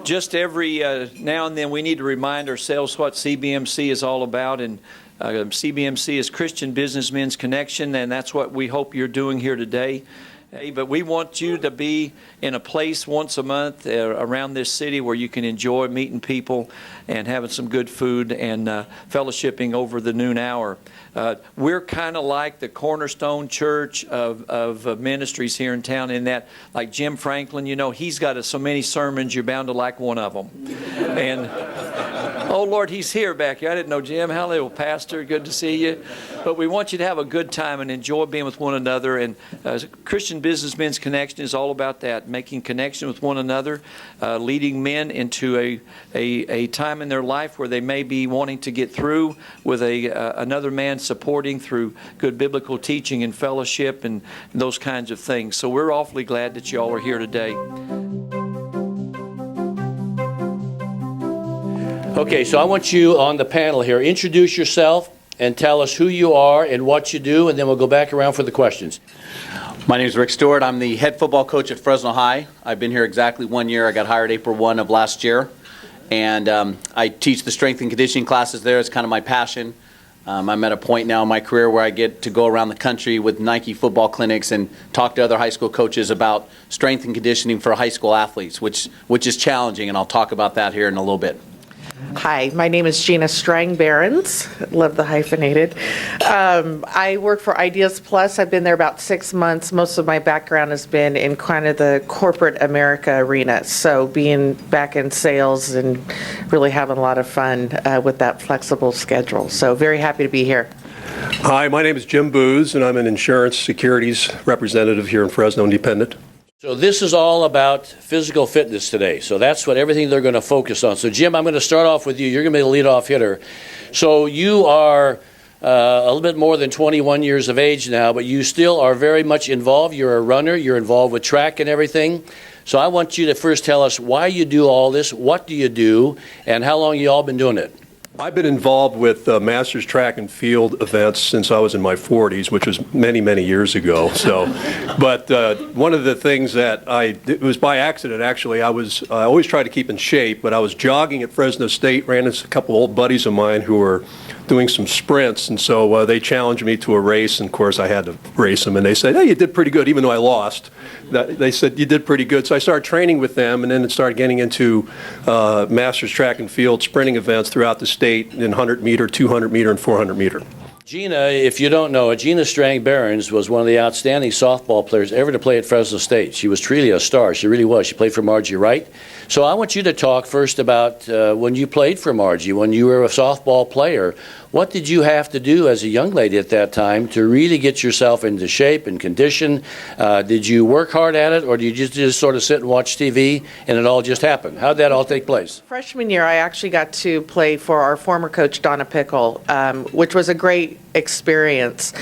Just every now and then we need to remind ourselves what CBMC is all about, and CBMC is Christian Businessmen's Connection, and that's what we hope you're doing here today. But we want you to be in a place once a month around this city where you can enjoy meeting people and having some good food and fellowshipping over the noon hour. We're kind of like the cornerstone church of ministries here in town, in that, like Jim Franklin, you know, he's got so many sermons, you're bound to like one of them. And oh, Lord, he's here back here. I didn't know Jim. Hello, Pastor. Good to see you. But we want you to have a good time and enjoy being with one another. And Christian Businessmen's Connection is all about that, making connection with one another, leading men into a time in their life where they may be wanting to get through with another man supporting through good biblical teaching and fellowship and those kinds of things. So we're awfully glad that you all are here today. Okay, so I want you on the panel here, introduce yourself and tell us who you are and what you do, and then we'll go back around for the questions. My name is Rick Stewart. I'm the head football coach at Fresno High. I've been here exactly 1 year. I got hired April 1 of last year. And I teach the strength and conditioning classes there. It's kind of my passion. I'm at a point now in my career where I get to go around the country with Nike football clinics and talk to other high school coaches about strength and conditioning for high school athletes, which is challenging, and I'll talk about that here in a little bit. Hi, my name is Gena Strang-Behrens. Love the hyphenated. I work for Ideas Plus. I've been there about 6 months. Most of my background has been in kind of the corporate America arena. So being back in sales and really having a lot of fun with that flexible schedule. So very happy to be here. Hi, my name is Jim Booz, and I'm an insurance securities representative here in Fresno Independent. So this is all about physical fitness today. So that's what everything they're going to focus on. So Jim, I'm going to start off with you. You're going to be the leadoff hitter. So you are a little bit more than 21 years of age now, but you still are very much involved. You're a runner. You're involved with track and everything. So I want you to first tell us why you do all this, what do you do, and how long you all been doing it. I've been involved with Masters track and field events since I was in my 40s, which was many, many years ago. So, but one of the things that it was by accident actually. I always try to keep in shape, but I was jogging at Fresno State, ran into a couple old buddies of mine who were doing some sprints, and so they challenged me to a race, and of course I had to race them, and they said, hey, you did pretty good, even though I lost. They said, you did pretty good. So I started training with them, and then it started getting into Masters track and field sprinting events throughout the state in 100 meter, 200 meter, and 400 meter. Gena, if you don't know it, Gena Strang-Behrens was one of the outstanding softball players ever to play at Fresno State. She was truly a star. She really was. She played for Margie Wright. So I want you to talk first about when you played for Margie, when you were a softball player. What did you have to do as a young lady at that time to really get yourself into shape and condition? Did you work hard at it, or did you just sort of sit and watch TV and it all just happened? How did that all take place? Freshman year, I actually got to play for our former coach, Donna Pickle, which was a great experience.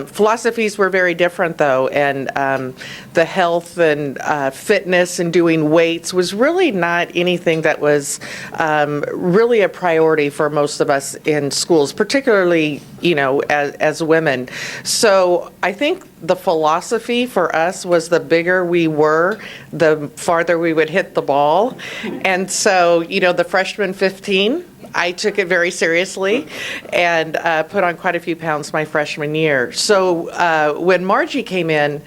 Philosophies were very different, though, and the health and fitness and doing weights was really not anything that was really a priority for most of us in schools, particularly, you know, as women. So I think the philosophy for us was the bigger we were, the farther we would hit the ball. And so, you know, the freshman 15, I took it very seriously and put on quite a few pounds my freshman year. So when Margie came in,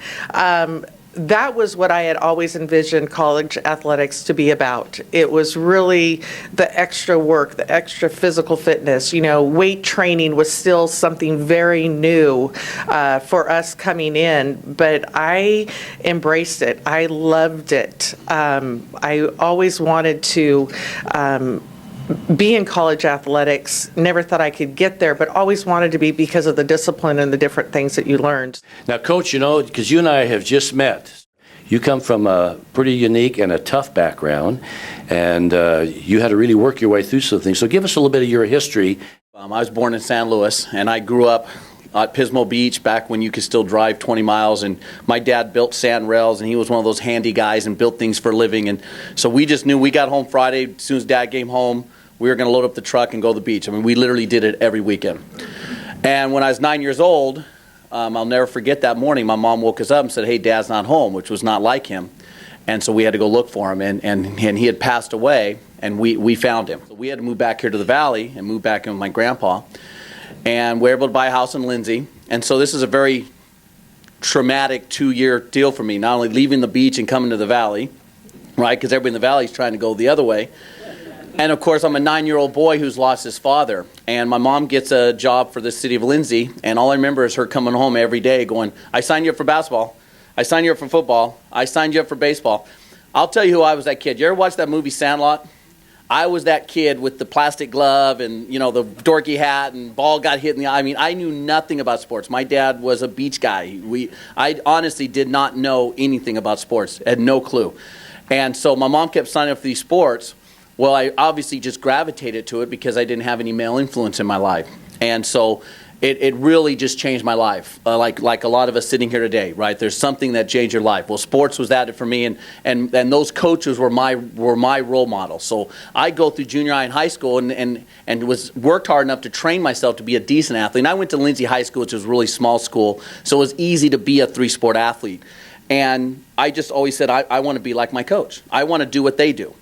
that was what I had always envisioned college athletics to be about. It was really the extra work, the extra physical fitness. You know, weight training was still something very new for us coming in, but I embraced it. I loved it. I always wanted to be in college athletics. Never thought I could get there, but always wanted to be because of the discipline and the different things that you learned. Now, Coach, you know, because you and I have just met, You come from a pretty unique and a tough background, and you had to really work your way through some things. So give us a little bit of your history. I was born in San Luis, and I grew up at Pismo Beach back when you could still drive 20 miles, and my dad built sand rails, and he was one of those handy guys and built things for a living. And so we just knew we got home Friday, as soon as Dad came home, we were going to load up the truck and go to the beach. I mean, we literally did it every weekend. And when I was 9 years old, I'll never forget that morning, my mom woke us up and said, "Hey, Dad's not home," which was not like him. And so we had to go look for him, and he had passed away, and we found him. So we had to move back here to the valley and move back in with my grandpa. And we were able to buy a house in Lindsay. And so this is a very traumatic 2-year deal for me, not only leaving the beach and coming to the valley, right, because everybody in the valley is trying to go the other way. And of course, I'm a 9-year-old boy who's lost his father. And my mom gets a job for the city of Lindsay, and all I remember is her coming home every day going, "I signed you up for basketball. I signed you up for football. I signed you up for baseball." I'll tell you who I was, that kid. You ever watch that movie Sandlot? I was that kid with the plastic glove and, you know, the dorky hat, and ball got hit in the eye. I mean, I knew nothing about sports. My dad was a beach guy. I honestly did not know anything about sports. I had no clue. And so my mom kept signing up for these sports. Well, I obviously just gravitated to it because I didn't have any male influence in my life. And so it really just changed my life, like a lot of us sitting here today, right? There's something that changed your life. Well, sports was that for me, and those coaches were my role models. So I go through junior high and high school and worked hard enough to train myself to be a decent athlete. And I went to Lindsay High School, which was a really small school, so it was easy to be a 3-sport athlete. And I just always said, I want to be like my coach. I want to do what they do.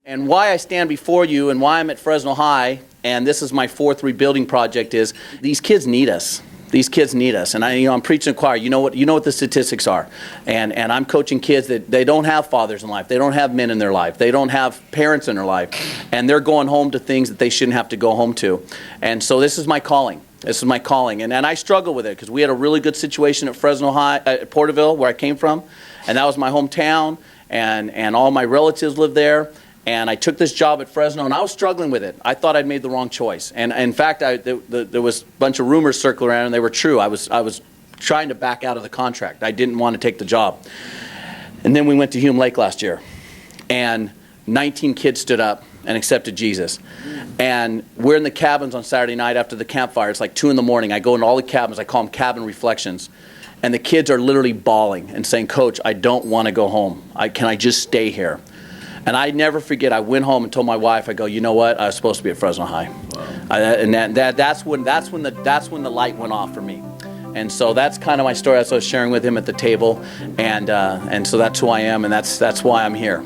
And why I stand before you and why I'm at Fresno High, and this is my 4th rebuilding project, is these kids need us. These kids need us. And I'm preaching to the choir. You know what the statistics are. And I'm coaching kids that they don't have fathers in life. They don't have men in their life. They don't have parents in their life. And they're going home to things that they shouldn't have to go home to. And so this is my calling. This is my calling. And I struggle with it because we had a really good situation at Fresno High, at Porterville, where I came from. And that was my hometown. And all my relatives lived there. And I took this job at Fresno, and I was struggling with it. I thought I'd made the wrong choice. And in fact, there was a bunch of rumors circling around, and they were true. I was trying to back out of the contract. I didn't want to take the job. And then we went to Hume Lake last year, and 19 kids stood up and accepted Jesus. And we're in the cabins on Saturday night after the campfire. It's like 2 in the morning. I go into all the cabins. I call them cabin reflections. And the kids are literally bawling and saying, "Coach, I don't want to go home. Can I just stay here?" And I never forget, I went home and told my wife, I go, "You know what? I was supposed to be at Fresno High." Wow. And that's when the light went off for me. And so that's kind of my story. That's what I was sharing with him at the table. And so that's who I am, and that's why I'm here.